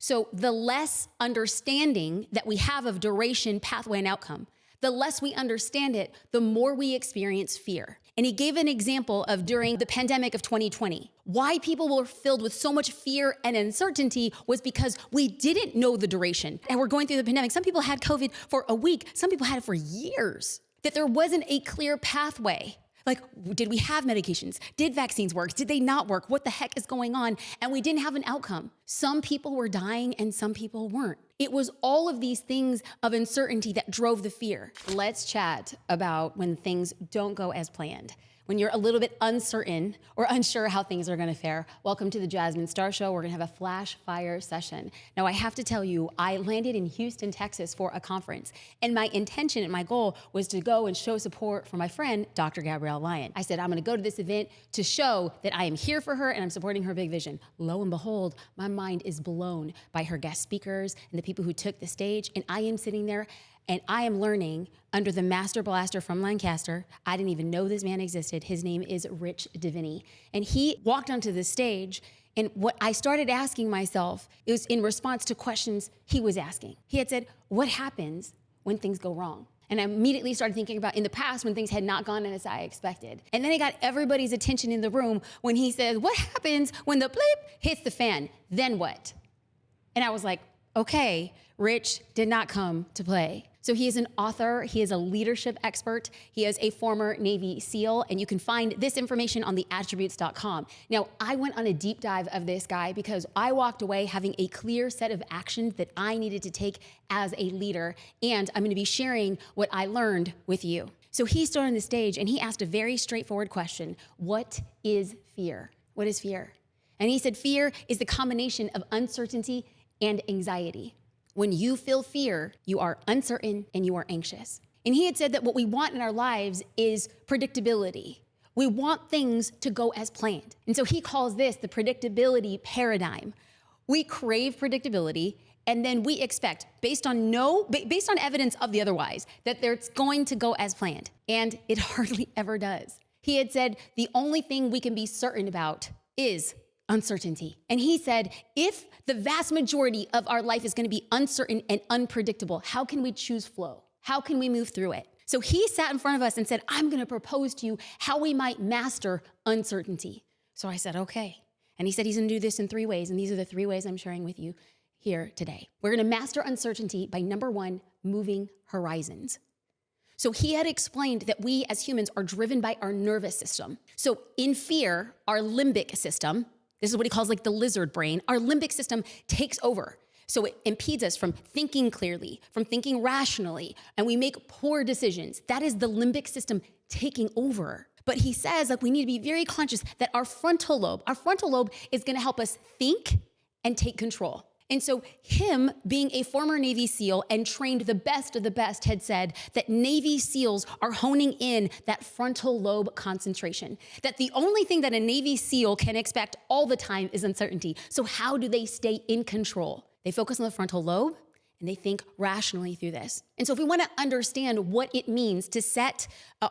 So the less understanding that we have of duration, pathway, and outcome, the less we understand it, the more we experience fear. And he gave an example of during the pandemic of 2020. Why people were filled with so much fear and uncertainty was because we didn't know the duration. And we're going through the pandemic. Some people had COVID for a week. Some people had it for years. That there wasn't a clear pathway. Like, did we have medications? Did vaccines work? Did they not work? What the heck is going on? And we didn't have an outcome. Some people were dying and some people weren't. It was all of these things of uncertainty that drove the fear. Let's chat about when things don't go as planned. When you're a little bit uncertain or unsure how things are gonna fare. Welcome to the Jasmine Star Show. We're gonna have a flash fire session. Now I have to tell you, I landed in Houston, Texas for a conference. And my intention and my goal was to go and show support for my friend, Dr. Gabrielle Lyon. I said, I'm gonna go to this event to show that I am here for her and I'm supporting her big vision. Lo and behold, my mind is blown by her guest speakers and the people who took the stage. And I am sitting there and I am learning under the master blaster from Lancaster. I didn't even know this man existed. His name is Diviney. And he walked onto the stage, and what I started asking myself, it was in response to questions he was asking. He had said, what happens when things go wrong? And I immediately started thinking about in the past when things had not gone as I expected. And then he got everybody's attention in the room when he said, what happens when the bleep hits the fan? Then what? And I was like, okay, Rich did not come to play. So he is an author, he is a leadership expert, he is a former Navy SEAL, and you can find this information on theattributes.com. Now, I went on a deep dive of this guy because I walked away having a clear set of actions that I needed to take as a leader, and I'm gonna be sharing what I learned with you. So he stood on the stage and he asked a very straightforward question: what is fear? What is fear? And he said fear is the combination of uncertainty and anxiety. When you feel fear, you are uncertain and you are anxious. And he had said that what we want in our lives is predictability. We want things to go as planned. And so he calls this the predictability paradigm. We crave predictability, and then we expect, based on evidence of the otherwise, that it's going to go as planned. And it hardly ever does. He had said the only thing we can be certain about is uncertainty. And he said, if the vast majority of our life is going to be uncertain and unpredictable, how can we choose flow? How can we move through it? So he sat in front of us and said, I'm going to propose to you how we might master uncertainty. So I said, okay. And he said he's going to do this in 3 ways. And these are the 3 ways I'm sharing with you here today. We're going to master uncertainty by, number 1, moving horizons. So he had explained that we as humans are driven by our nervous system. So in fear, our limbic system, this is what he calls like the lizard brain, our limbic system takes over. So it impedes us from thinking clearly, from thinking rationally, and we make poor decisions. That is the limbic system taking over. But he says, like, we need to be very conscious that our frontal lobe is gonna help us think and take control. And so him, being a former Navy SEAL and trained the best of the best, had said that Navy SEALs are honing in that frontal lobe concentration. That the only thing that a Navy SEAL can expect all the time is uncertainty. So how do they stay in control? They focus on the frontal lobe and they think rationally through this. And so if we want to understand what it means to set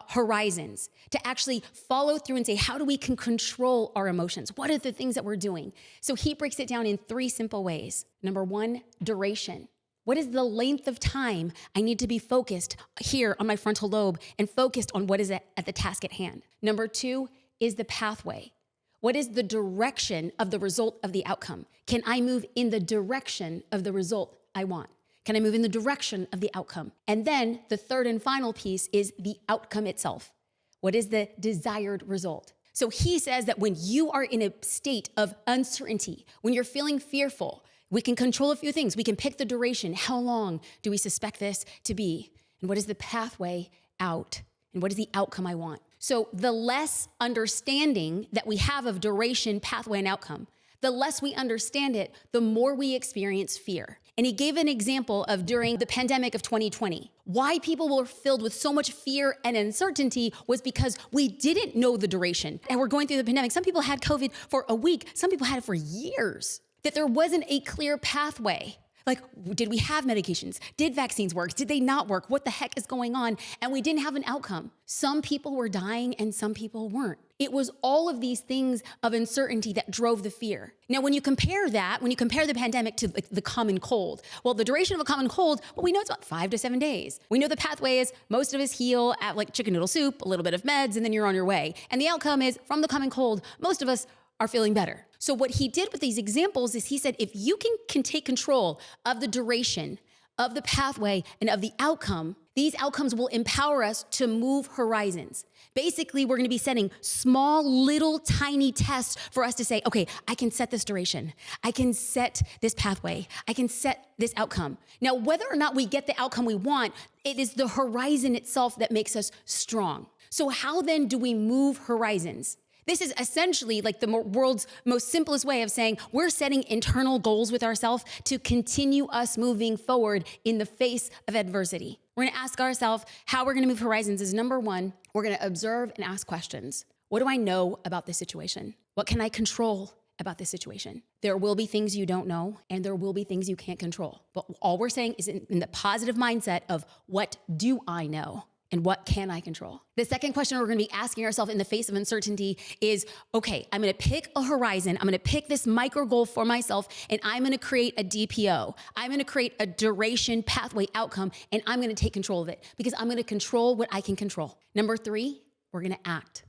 horizons, to actually follow through and say, how do we can control our emotions? What are the things that we're doing? So he breaks it down in 3 simple ways. Number 1, duration. What is the length of time I need to be focused here on my frontal lobe and focused on what is at the task at hand? Number 2 is the pathway. What is the direction of the result of the outcome? Can I move in the direction of the result I want? Can I move in the direction of the outcome? And then the 3rd and final piece is the outcome itself. What is the desired result? So he says that when you are in a state of uncertainty, when you're feeling fearful, we can control a few things. We can pick the duration. How long do we suspect this to be? And what is the pathway out? And what is the outcome I want? So the less understanding that we have of duration, pathway, and outcome, the less we understand it, the more we experience fear. And he gave an example of during the pandemic of 2020. Why people were filled with so much fear and uncertainty was because we didn't know the duration. And we're going through the pandemic. Some people had COVID for a week. Some people had it for years. That there wasn't a clear pathway. Like, did we have medications? Did vaccines work? Did they not work? What the heck is going on? And we didn't have an outcome. Some people were dying and some people weren't. It was all of these things of uncertainty that drove the fear. Now, when you compare the pandemic to the common cold, well, the duration of a common cold, well, we know it's about 5 to 7 days. We know the pathway is most of us heal at like chicken noodle soup, a little bit of meds, and then you're on your way. And the outcome is from the common cold, most of us are feeling better. So what he did with these examples is he said, if you can take control of the duration, of the pathway, and of the outcome, these outcomes will empower us to move horizons. Basically, we're gonna be setting small, little, tiny tests for us to say, okay, I can set this duration. I can set this pathway. I can set this outcome. Now, whether or not we get the outcome we want, it is the horizon itself that makes us strong. So how then do we move horizons? This is essentially like the world's most simplest way of saying we're setting internal goals with ourselves to continue us moving forward in the face of adversity. We're gonna ask ourselves how we're gonna move horizons is number one, we're gonna observe and ask questions. What do I know about this situation? What can I control about this situation? There will be things you don't know and there will be things you can't control. But all we're saying is in the positive mindset of what do I know? And what can I control? The second question we're gonna be asking ourselves in the face of uncertainty is, okay, I'm gonna pick a horizon, I'm gonna pick this micro goal for myself, and I'm gonna create a DPO. I'm gonna create a duration pathway outcome, and I'm gonna take control of it because I'm gonna control what I can control. Number three, we're gonna act.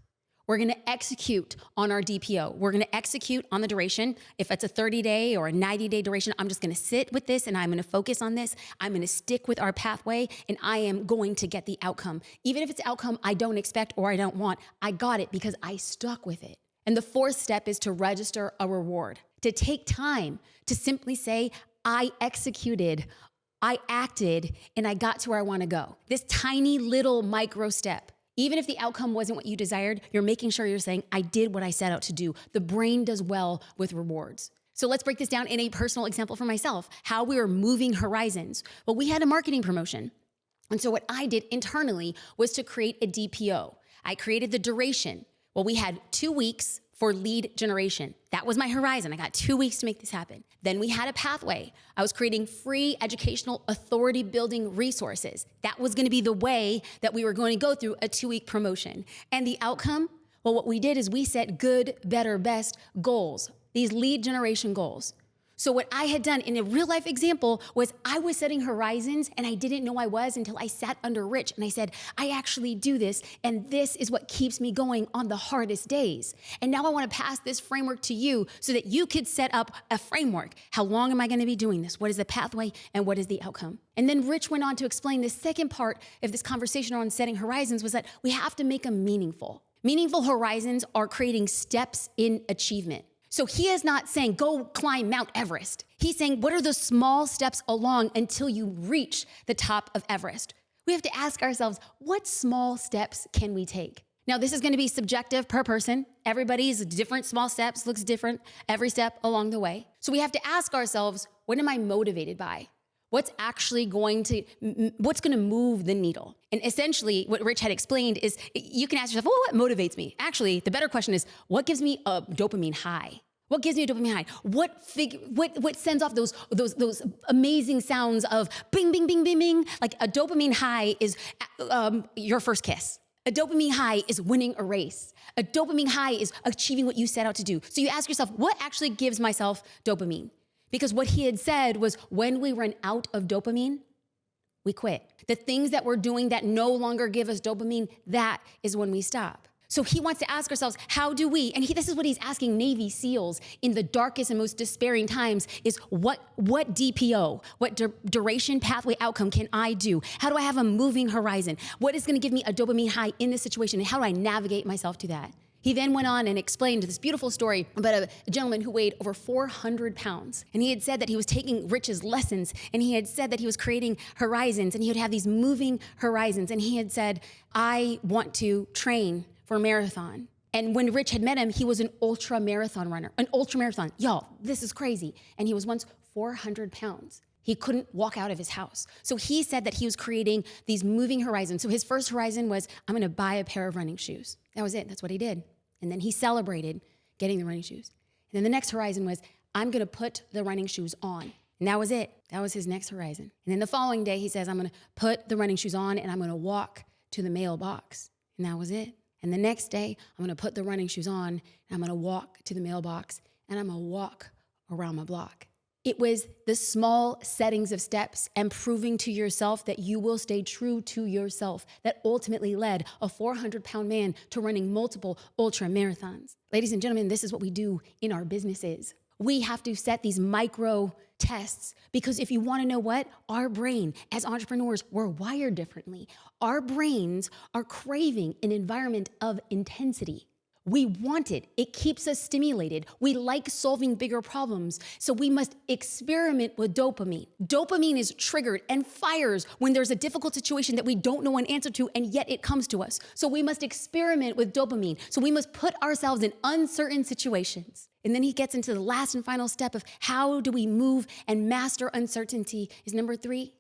We're gonna execute on our DPO. We're gonna execute on the duration. If it's a 30-day or a 90-day duration, I'm just gonna sit with this and I'm gonna focus on this. I'm gonna stick with our pathway and I am going to get the outcome. Even if it's an outcome I don't expect or I don't want, I got it because I stuck with it. And the fourth step is to register a reward, to take time to simply say, I executed, I acted, and I got to where I wanna go. This tiny little micro step. Even if the outcome wasn't what you desired, you're making sure you're saying, I did what I set out to do. The brain does well with rewards. So let's break this down in a personal example for myself, how we were moving horizons. Well, we had a marketing promotion. And so what I did internally was to create a DPO. I created the duration. Well, we had 2 weeks for lead generation. That was my horizon. I got 2 weeks to make this happen. Then we had a pathway. I was creating free educational authority building resources. That was gonna be the way that we were going to go through a 2-week promotion. And the outcome, well, what we did is we set good, better, best goals, these lead generation goals. So what I had done in a real life example was I was setting horizons and I didn't know I was until I sat under Rich and I said, I actually do this and this is what keeps me going on the hardest days. And now I wanna pass this framework to you so that you could set up a framework. How long am I gonna be doing this? What is the pathway and what is the outcome? And then Rich went on to explain the second part of this conversation on setting horizons was that we have to make them meaningful. Meaningful horizons are creating steps in achievement. So he is not saying, go climb Mount Everest. He's saying, what are the small steps along until you reach the top of Everest? We have to ask ourselves, what small steps can we take? Now, this is gonna be subjective per person. Everybody's different small steps, looks different every step along the way. So we have to ask ourselves, what am I motivated by? What's gonna move the needle? And essentially what Rich had explained is you can ask yourself, well, what motivates me? Actually, the better question is, what gives me a dopamine high? What gives me a dopamine high? What sends off those amazing sounds of bing, bing, bing, bing, bing? Like a dopamine high is your first kiss. A dopamine high is winning a race. A dopamine high is achieving what you set out to do. So you ask yourself, what actually gives myself dopamine? Because what he had said was when we run out of dopamine, we quit. The things that we're doing that no longer give us dopamine, that is when we stop. So he wants to ask ourselves, how do we, and this is what he's asking Navy SEALs in the darkest and most despairing times is what DPO, what duration pathway outcome can I do? How do I have a moving horizon? What is gonna give me a dopamine high in this situation? And how do I navigate myself to that? He then went on and explained this beautiful story about a gentleman who weighed over 400 pounds. And he had said that he was taking Rich's lessons and he had said that he was creating horizons and he would have these moving horizons. And he had said, I want to train for a marathon. And when Rich had met him, he was an ultra marathon runner, an ultra marathon. Y'all, this is crazy. And he was once 400 pounds. He couldn't walk out of his house. So he said that he was creating these moving horizons. So his first horizon was, I'm gonna buy a pair of running shoes. That was it, that's what he did. And then he celebrated getting the running shoes. And then the next horizon was, I'm gonna put the running shoes on. And that was it. That was his next horizon. And then the following day, he says, I'm going to put the running shoes on and I'm going to walk to the mailbox. And that was it. And the next day, I'm going to put the running shoes on and I'm going to walk to the mailbox and I'm going to walk around my block. It was the small settings of steps and proving to yourself that you will stay true to yourself that ultimately led a 400-pound man to running multiple ultra marathons. Ladies and gentlemen, this is what we do in our businesses. We have to set these micro tests because if you want to know what, our brain as entrepreneurs, we're wired differently. Our brains are craving an environment of intensity. We want it. It keeps us stimulated. We like solving bigger problems. So we must experiment with dopamine. Dopamine is triggered and fires when there's a difficult situation that we don't know an answer to, and yet it comes to us. So we must experiment with dopamine. So we must put ourselves in uncertain situations. And then he gets into the last and final step of how do we move and master uncertainty is number 3,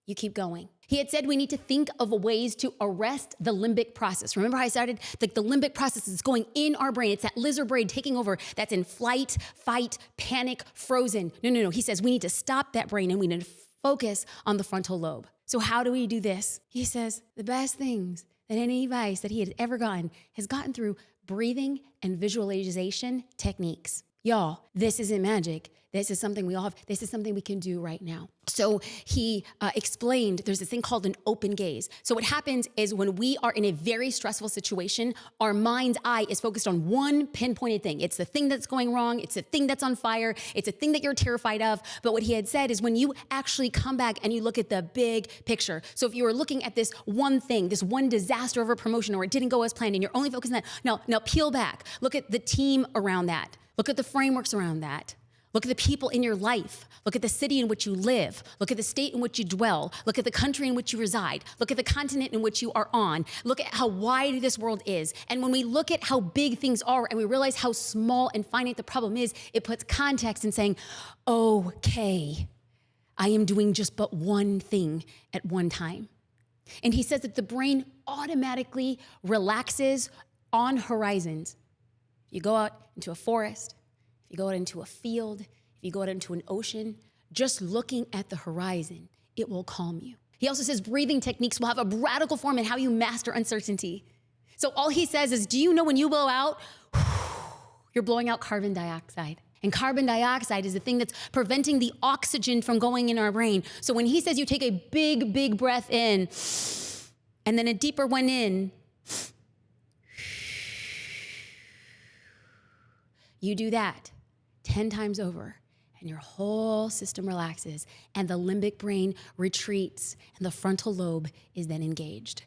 you keep going. He had said we need to think of ways to arrest the limbic process. Remember how I started? The limbic process is going in our brain. It's that lizard brain taking over that's in flight, fight, panic, frozen. No. He says we need to stop that brain and we need to focus on the frontal lobe. So how do we do this? He says the best things that any advice that he had ever gotten has gotten through breathing and visualization techniques. Y'all, this isn't magic. This is something we all have. This is something we can do right now. So he explained there's this thing called an open gaze. So what happens is when we are in a very stressful situation, our mind's eye is focused on one pinpointed thing. It's the thing that's going wrong. It's the thing that's on fire. It's a thing that you're terrified of. But what he had said is when you actually come back and you look at the big picture. So if you were looking at this one thing, this one disaster of a promotion or it didn't go as planned and you're only focused on that, now peel back. Look at the team around that. Look at the frameworks around that. Look at the people in your life. Look at the city in which you live. Look at the state in which you dwell. Look at the country in which you reside. Look at the continent in which you are on. Look at how wide this world is. And when we look at how big things are and we realize how small and finite the problem is, it puts context in saying, okay, I am doing just but one thing at one time. And he says that the brain automatically relaxes on horizons. You go out into a forest, if you go out into a field, if you go out into an ocean, just looking at the horizon, it will calm you. He also says breathing techniques will have a radical form in how you master uncertainty. So all he says is, do you know when you blow out, you're blowing out carbon dioxide. And carbon dioxide is the thing that's preventing the oxygen from going in our brain. So when he says you take a big, big breath in, and then a deeper one in, you do that 10 times over and your whole system relaxes and the limbic brain retreats and the frontal lobe is then engaged.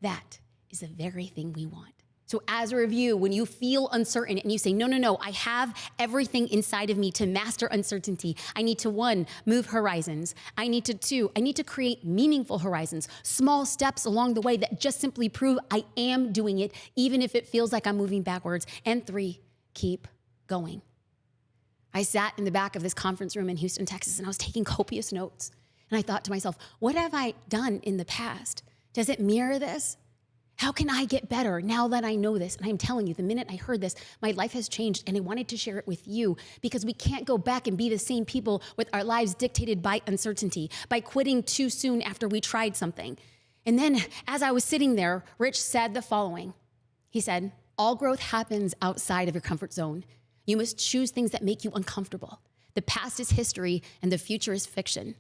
That is the very thing we want. So as a review, when you feel uncertain and you say, no, I have everything inside of me to master uncertainty. I need to 1, move horizons. I need to 2, I need to create meaningful horizons, small steps along the way that just simply prove I am doing it, even if it feels like I'm moving backwards. And 3, keep going. I sat in the back of this conference room in Houston, Texas, and I was taking copious notes. And I thought to myself, what have I done in the past? Does it mirror this? How can I get better now that I know this? And I'm telling you, the minute I heard this, my life has changed, and I wanted to share it with you because we can't go back and be the same people with our lives dictated by uncertainty, by quitting too soon after we tried something. And then as I was sitting there, Rich said the following. He said, all growth happens outside of your comfort zone. You must choose things that make you uncomfortable. The past is history and the future is fiction.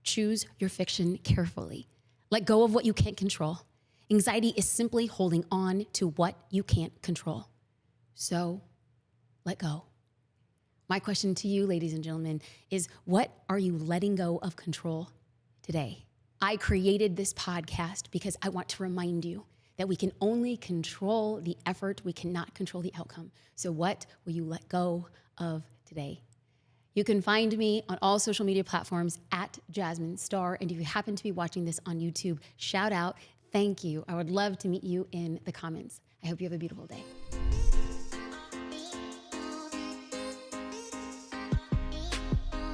Choose your fiction carefully. Let go of what you can't control. Anxiety is simply holding on to what you can't control. So let go. My question to you, ladies and gentlemen, is what are you letting go of control today? I created this podcast because I want to remind you that we can only control the effort, we cannot control the outcome. So what will you let go of today? You can find me on all social media platforms at Jasmine Star. And if you happen to be watching this on YouTube, shout out, thank you. I would love to meet you in the comments. I hope you have a beautiful day.